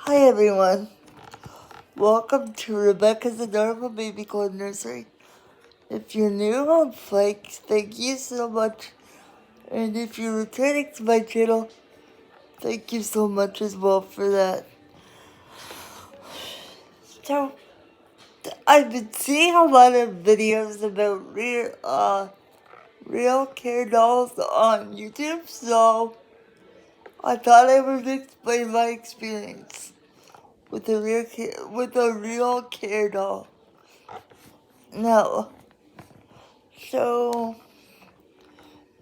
Hi everyone, welcome to Rebecca's Adorable Baby Code Nursery. If you're new on Flake, thank you so much. And if you're returning to my channel, thank you so much as well for that. So, I've been seeing a lot of videos about real care dolls on YouTube, so I thought I would explain my experience with a real care doll. Now, so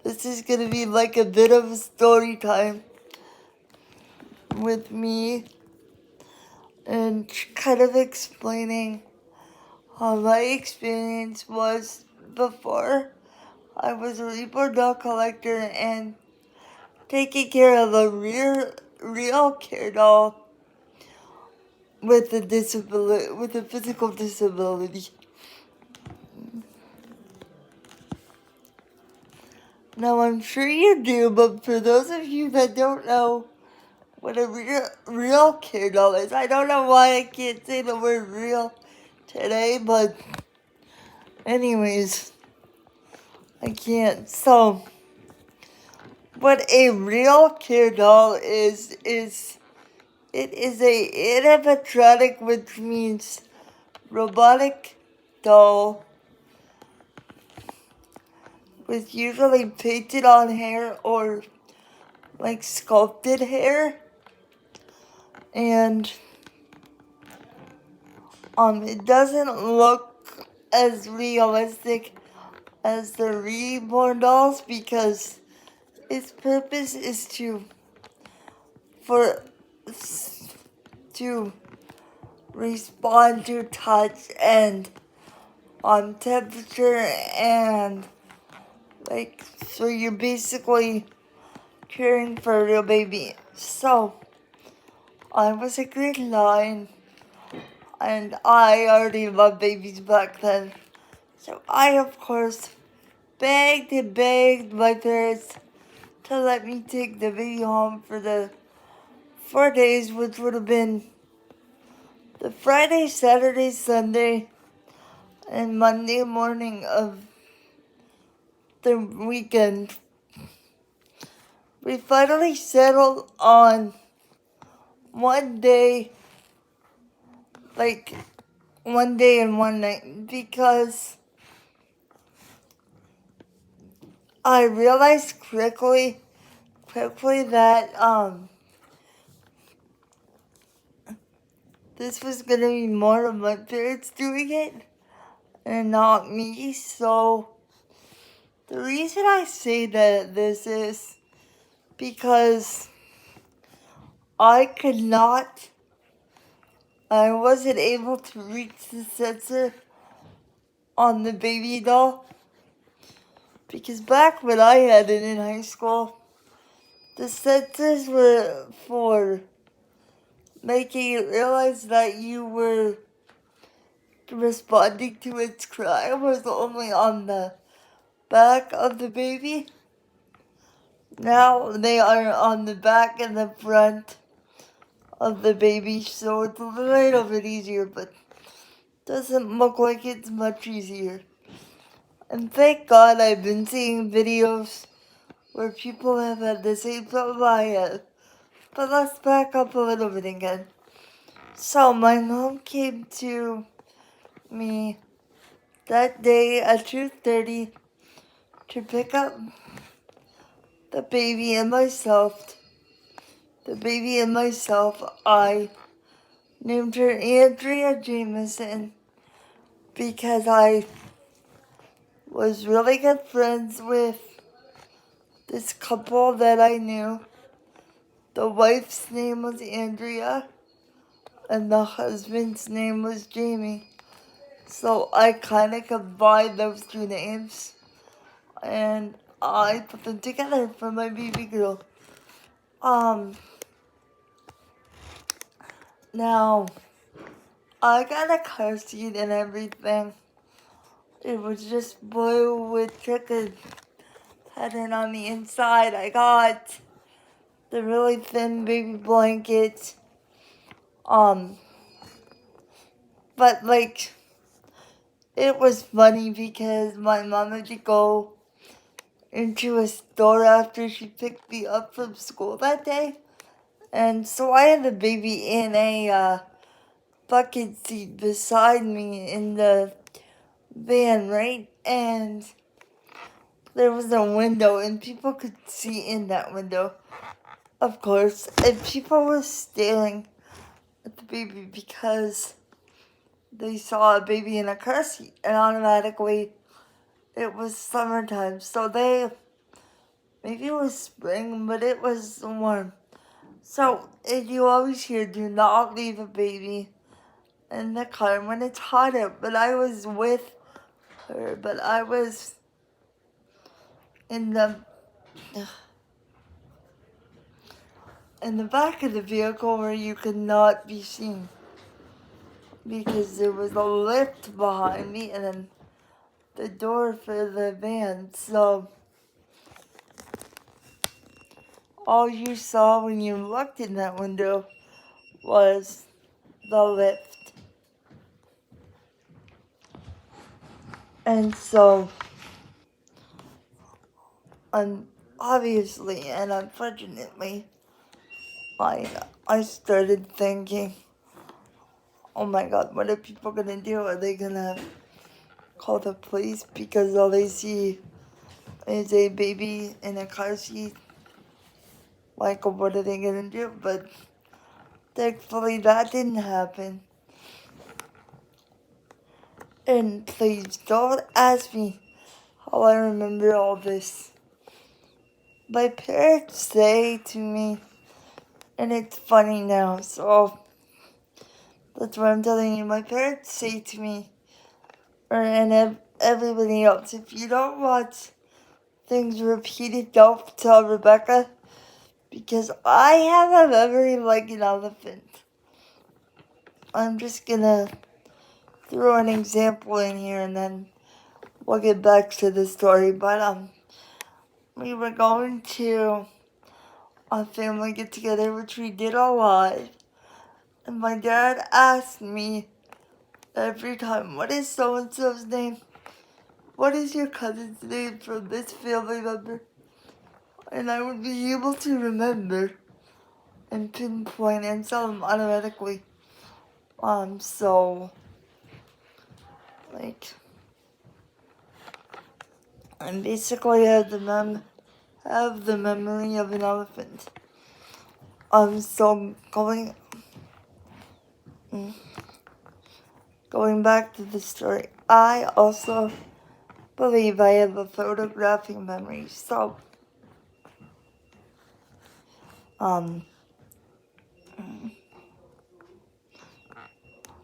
this is gonna be like a bit of a story time with me and kind of explaining how my experience was before I was a reborn doll collector and taking care of a real care doll with a physical disability. Now I'm sure you do, but for those of you that don't know what a real care doll is, I don't know why I can't say the word real today, but anyways, I can't. So, what a real care doll is it is a animatronic, which means robotic doll with usually painted on hair or like sculpted hair, and it doesn't look as realistic as the reborn dolls because its purpose is to respond to touch and on temperature, and like, so you're basically caring for a real baby. So I was a grade 9 and I already loved babies back then, so I of course begged and begged my parents to let me take the baby home for the 4 days, which would have been the Friday, Saturday, Sunday, and Monday morning of the weekend. We finally settled on one day, like 1 day and 1 night, because I realized quickly that this was gonna be more of my parents doing it and not me. So the reason I say that this is because I wasn't able to reach the sensor on the baby doll, because back when I had it in high school, the sensors were for making it realize that you were responding to its cry was only on the back of the baby. Now they are on the back and the front of the baby, so it's a little bit easier, but doesn't look like it's much easier. And thank God I've been seeing videos where people have had the same problem I have. But let's back up a little bit again. So my mom came to me that day at 2:30 to pick up the baby and myself. I named her Andrea Jameson because I was really good friends with this couple that I knew. The wife's name was Andrea and the husband's name was Jamie. So I kind of combined those two names and I put them together for my baby girl. Now, I got a car seat and everything. It was just blue with chicken pattern on the inside. I got the really thin baby blanket. Um, but like, it was funny because my mom had to go into a store after she picked me up from school that day. And so I had the baby in a bucket seat beside me in the van, right? And there was a window, and people could see in that window, of course. And people were staring at the baby because they saw a baby in a car seat, and automatically it was summertime. So maybe it was spring, but it was warm. So you always hear, do not leave a baby in the car when it's hot out. But I was with her, but I was in the back of the vehicle where you could not be seen because there was a lift behind me and then the door for the van. So all you saw when you looked in that window was the lift. And so, obviously and unfortunately, I started thinking, oh my god, what are people gonna do? Are they gonna call the police because all they see is a baby in a car seat? Like, what are they gonna do? But thankfully that didn't happen. And please don't ask me how I remember all this. My parents say to me, and it's funny now, so that's what I'm telling you. My parents say to me, and everybody else, if you don't watch things repeated, don't tell Rebecca, because I have a memory like an elephant. I'm just gonna throw an example in here and then we'll get back to the story. But we were going to a family get together, which we did a lot. And my dad asked me every time, what is so and so's name? What is your cousin's name from this family member? And I would be able to remember and pinpoint and tell them automatically. So like, I basically have the memory of an elephant. So going back to the story, I also believe I have a photographic memory. So,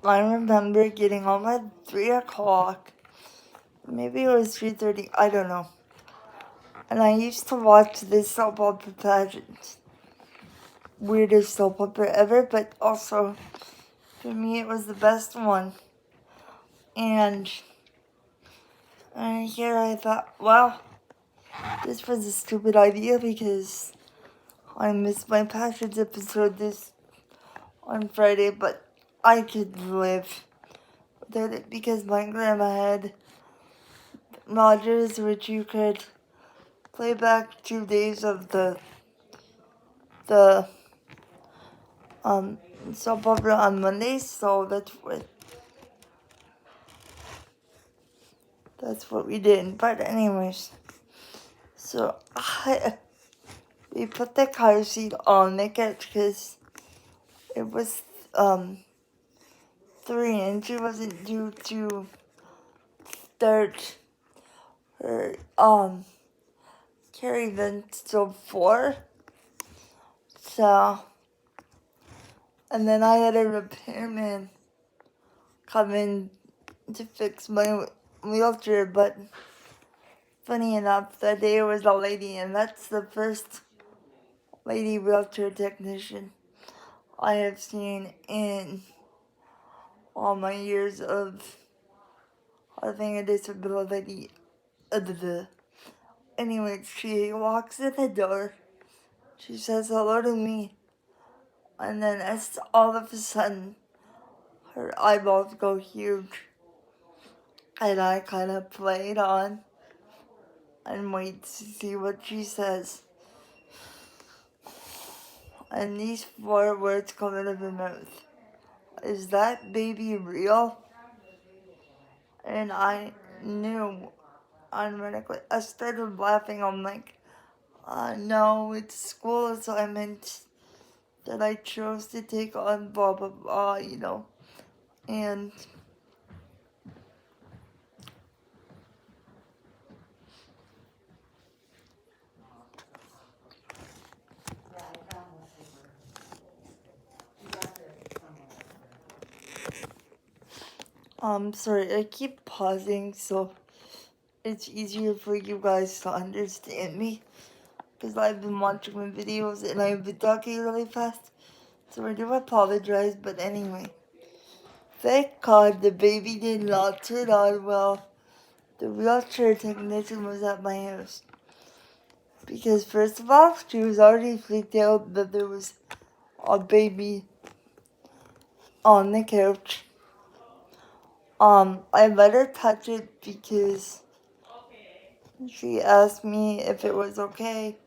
I remember getting home at 3 o'clock. Maybe it was 3:30, I don't know. And I used to watch this soap opera pageant. Weirdest soap opera ever, but also, for me, it was the best one. And here I thought, well, this was a stupid idea because I missed my pageant episode this on Friday, but I could live without it because my grandma had Rogers, which you could play back 2 days of the soap opera on Mondays, so that's what we did. But anyways, so we put the car seat on the couch because it was 3 and she wasn't due to start her care event till 4. So, and then I had a repairman come in to fix my wheelchair, but funny enough, that day was a lady, and that's the first lady wheelchair technician I have seen in all my years of having a disability. Anyway, she walks in the door, she says hello to me, And then as all of a sudden her eyeballs go huge. And I kind of play it on and wait to see what she says. And these 4 words come out of her mouth. Is that baby real? And I knew automatically. I started laughing. I'm like, no, it's school assignment that I chose to take on, blah, blah, blah, you know. And sorry, I keep pausing so it's easier for you guys to understand me. Because I've been watching my videos and I've been talking really fast. So I do apologize, but anyway. Thank God the baby did not turn on while the wheelchair technician was at my house. Because first of all, she was already freaked out that there was a baby on the couch. I let her touch it because she asked me if it was okay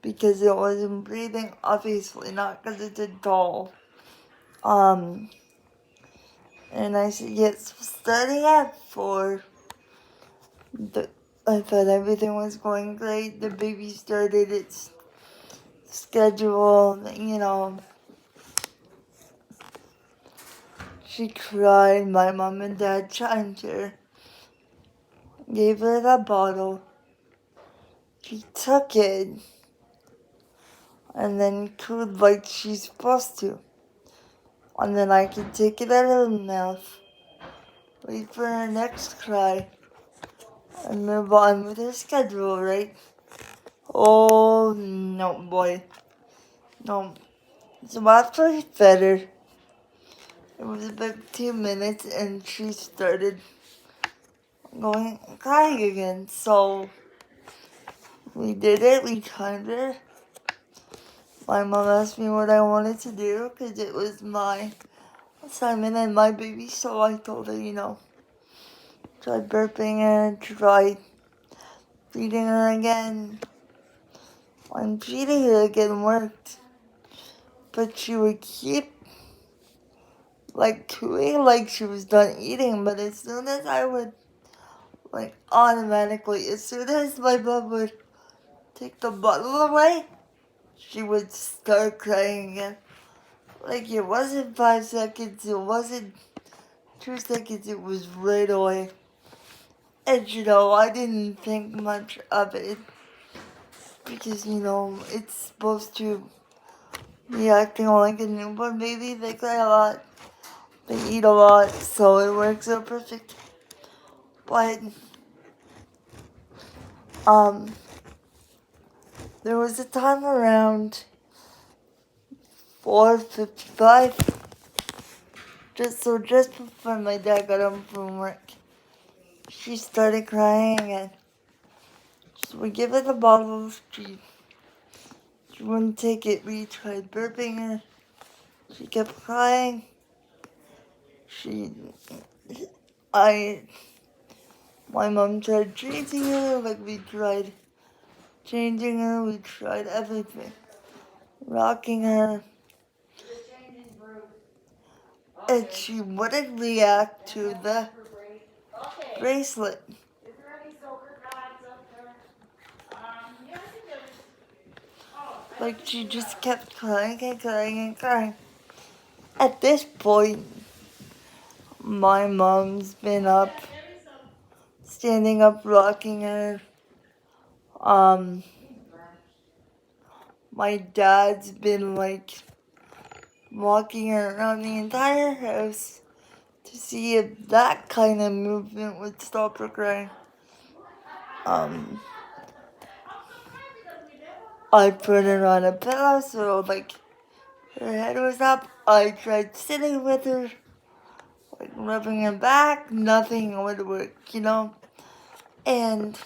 because it wasn't breathing, obviously not because it's a doll. And I said, yes, starting at 4, I thought everything was going great. The baby started its schedule, you know. She cried. My mom and dad chimed her, gave her the bottle. She took it and then cooed like she's supposed to. And then I could take it out of her mouth, wait for her next cry, and move on with her schedule, right? Oh, no, boy. No. So after I fed her, it was about 2 minutes and she started crying again. So we did it, we timed her. My mom asked me what I wanted to do because it was my assignment and my baby, so I told her, you know, try burping her, try feeding her again. And feeding her again worked, but she would keep like cooing like she was done eating, but as soon as I would like automatically, as soon as my mom would take the bottle away, she would start crying again. Like it wasn't 5 seconds, it wasn't 2 seconds, it was right away. And you know, I didn't think much of it because you know, it's supposed to be acting like a newborn baby. They cry a lot, they eat a lot, so it works out perfect. But there was a time around 4:55, just before my dad got home from work. She started crying and so we give her the bottle. She wouldn't take it. We tried burping her. She kept crying. My mom tried changing her. Like we tried changing her. We tried everything. Rocking her. And she wouldn't react to the bracelet. Like she just kept crying and crying and crying. At this point, my mom's been up, standing up, rocking her. My dad's been like walking her around the entire house to see if that kind of movement would stop her crying. I put her on a pillow so like her head was up. I tried sitting with her, like rubbing her back. Nothing would work, you know. And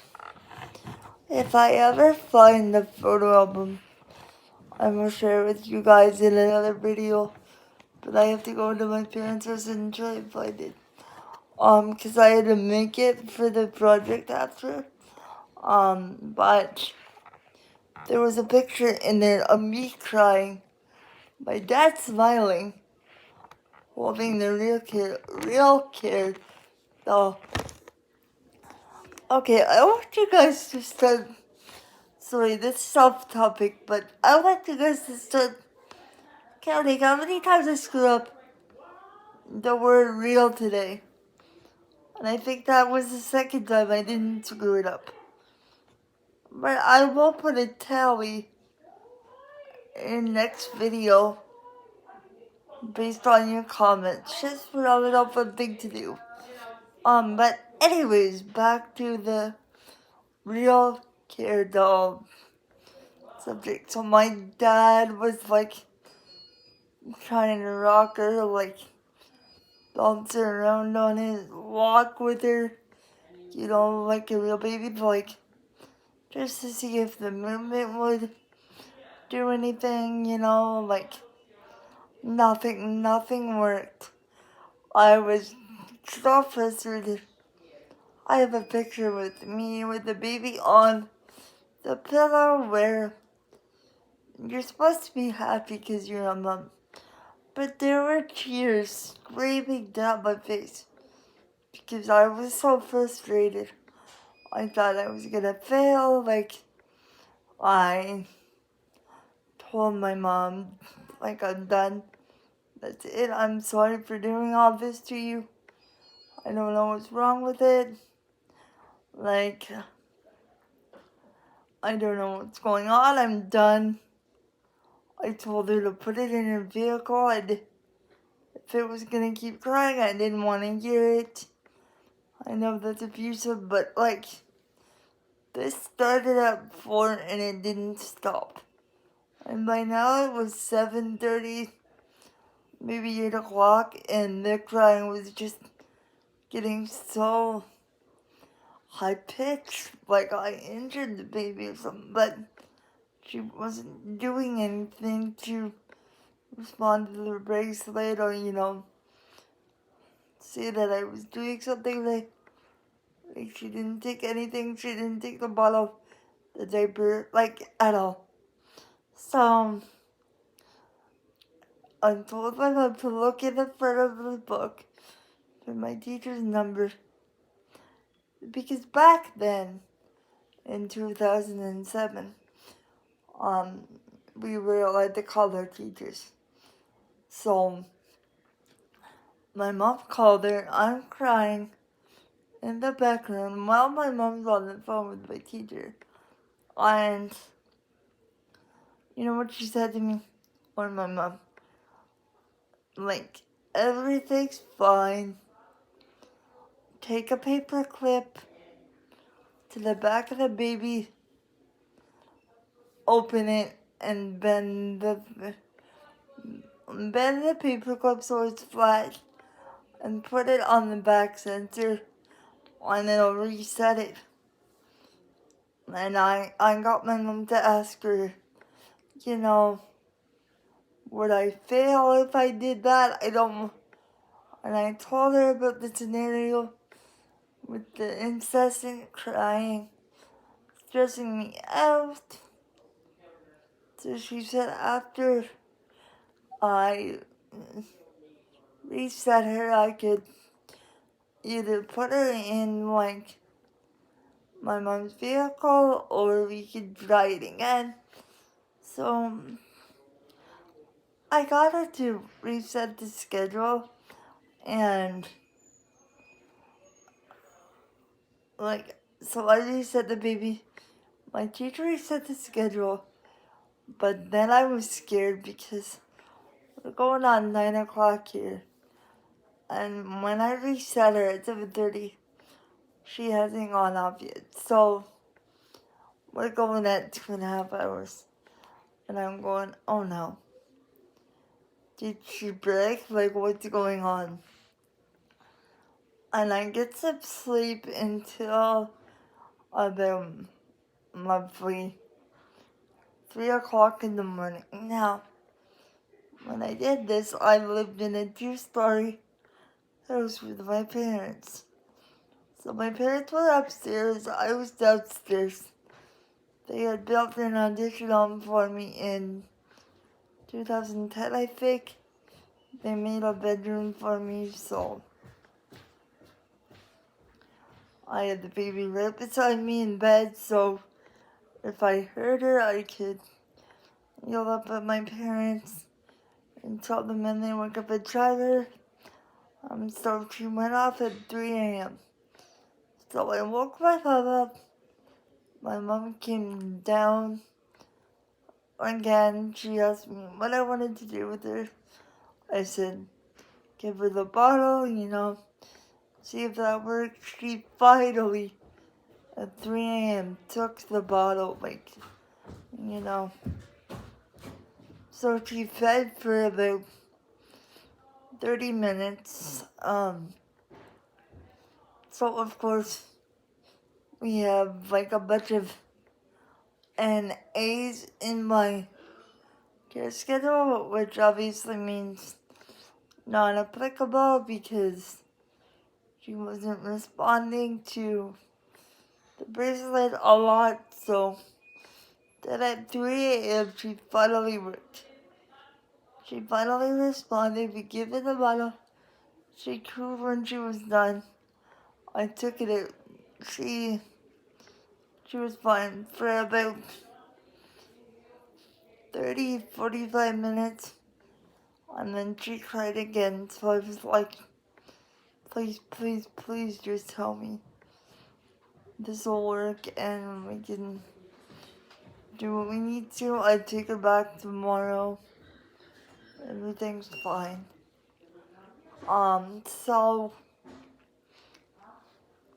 if I ever find the photo album, I will share with you guys in another video. But I have to go to my parents' house and try and find it. Cause I had to make it for the project after. But there was a picture in there of me crying, my dad smiling, holding the real kid doll. Okay, I want you guys to start. Sorry, this is off topic, but I want you guys to start counting how many times I screw up the word real today. And I think that was the second time I didn't screw it up. But I will put a tally in next video based on your comments. Just for a little fun thing to do. But anyways, back to the real care doll subject. So my dad was like trying to rock her, like bounce her around on his walk with her, you know, like a real baby, like just to see if the movement would do anything, you know, like nothing worked. I was so frustrated. I have a picture with me with the baby on the pillow where you're supposed to be happy because you're a mom. But there were tears screaming down my face because I was so frustrated. I thought I was gonna fail. Like, I told my mom, like, I'm done. That's it. I'm sorry for doing all this to you. I don't know what's wrong with it. Like, I don't know what's going on. I'm done. I told her to put it in her vehicle. If it was gonna keep crying, I didn't want to hear it. I know that's abusive, but like, this started at 4 and it didn't stop. And by now it was 7:30, maybe 8 o'clock, and the crying was just getting so high pitched, like I injured the baby or something, but she wasn't doing anything to respond to the bracelet or, you know, say that I was doing something. Like she didn't take anything, she didn't take the bottle, the diaper, like, at all. So, I told my mom to look in the front of the book for my teacher's number. Because back then, in 2007, we were allowed to call our teachers. So, my mom called her, I'm crying in the background while my mom's on the phone with my teacher. And, you know what she said to me? Or my mom? Like, everything's fine. Take a paper clip to the back of the baby, open it, and bend the paper clip so it's flat, and put it on the back sensor, and it'll reset it. And I got my mom to ask her, you know, would I fail if I did that? I don't. And I told her about the scenario with the incessant crying, stressing me out. So she said after I reset her, I could either put her in, like, my mom's vehicle or we could try it again. So I got her to reset the schedule, and like, so I reset the baby. My teacher reset the schedule, but then I was scared because we're going on 9 o'clock here. And when I reset her at 7:30, she hasn't gone off yet. So we're going at 2.5 hours. And I'm going, oh no. Did she break? Like, what's going on? And I get some sleep until about roughly 3 o'clock in the morning. Now, when I did this, I lived in a 2-story house with my parents. So my parents were upstairs, I was downstairs. They had built an addition on for me in 2010, I think. They made a bedroom for me, so I had the baby right beside me in bed, so if I heard her, I could yell up at my parents and tell them when they wake up and try her. So she went off at 3 a.m. So I woke my mom up. My mom came down again. She asked me what I wanted to do with her. I said, give her the bottle, see if that works. She finally, at 3 a.m., took the bottle, you know. So she fed for about 30 minutes. So of course, we have a bunch of NAs in my care schedule, which obviously means not applicable because she wasn't responding to the bracelet a lot. So then at 3 a.m. she finally worked. She finally responded. We gave her the bottle. She cooed when she was done. I took it out. She was fine for about 30-45 minutes. And then she cried again. So I was like, please, please, please just tell me this will work and we can do what we need to. I take her back tomorrow. Everything's fine. So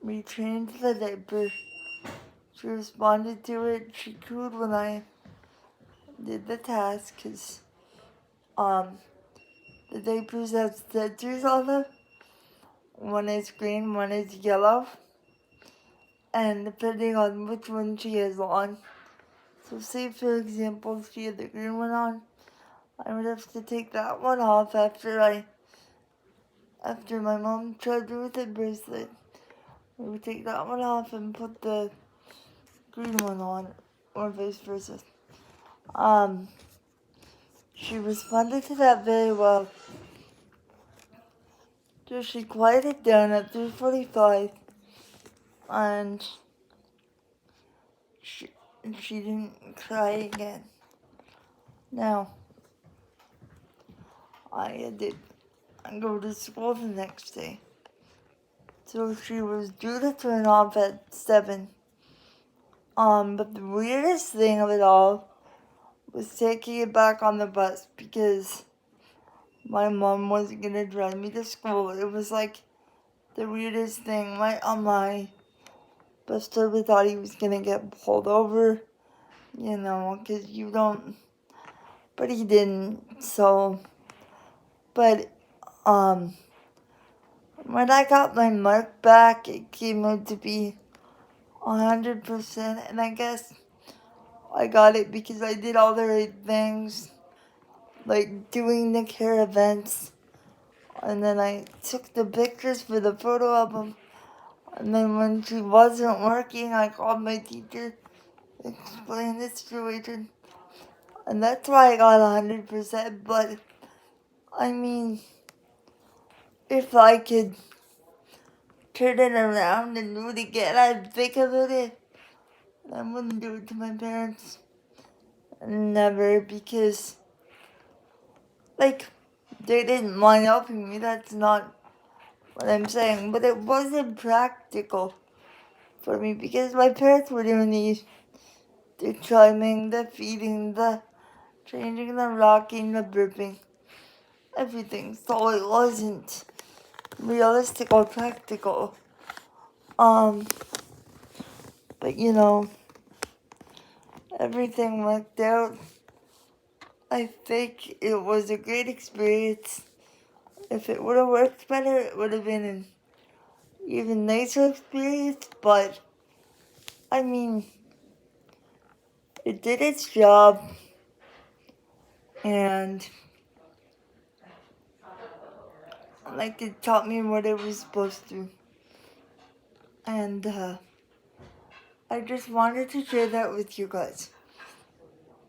we changed the diaper. She responded to it. She cooed when I did the task because, the diapers have sensors on them. One is green, one is yellow. And depending on which one she has on. So say for example, she had the green one on. I would have to take that one off after my mom tried her with the bracelet. We would take that one off and put the green one on, or vice versa. She responded to that very well. So she quieted down at 3:45, and she didn't cry again. Now, I had to go to school the next day. So she was due to turn off at 7. But the weirdest thing of it all was taking it back on the bus because my mom wasn't gonna drive me to school. It was like the weirdest thing. My bus driver thought he was gonna get pulled over, because you don't, but he didn't. So, but when I got my mark back, it came out to be 100%, and I guess I got it because I did all the right things, like doing the care events, and then I took the pictures for the photo album, and then when she wasn't working, I called my teacher, explained the situation, and that's why I got 100%, but, I mean, if I could turn it around and do it again, I'd think about it. I wouldn't do it to my parents. Never, because, they didn't mind helping me. That's not what I'm saying. But it wasn't practical for me because my parents were doing the chiming, the feeding, the changing, the rocking, the burping, everything. So it wasn't realistic or practical. But everything worked out. I think it was a great experience. If it would have worked better, it would have been an even nicer experience. But, I mean, it did its job, and like it taught me what it was supposed to. And I just wanted to share that with you guys.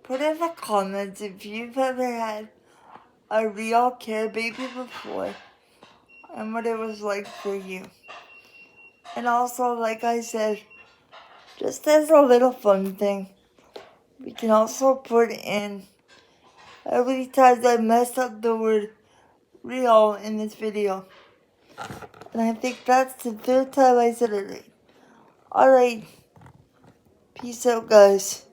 Put in the comments if you've ever had a real Care Baby before and what it was like for you. And also, like I said, just as a little fun thing, we can also put in how many times I messed up the word real in this video. And I think that's the third time I said it right. Alright, peace out guys.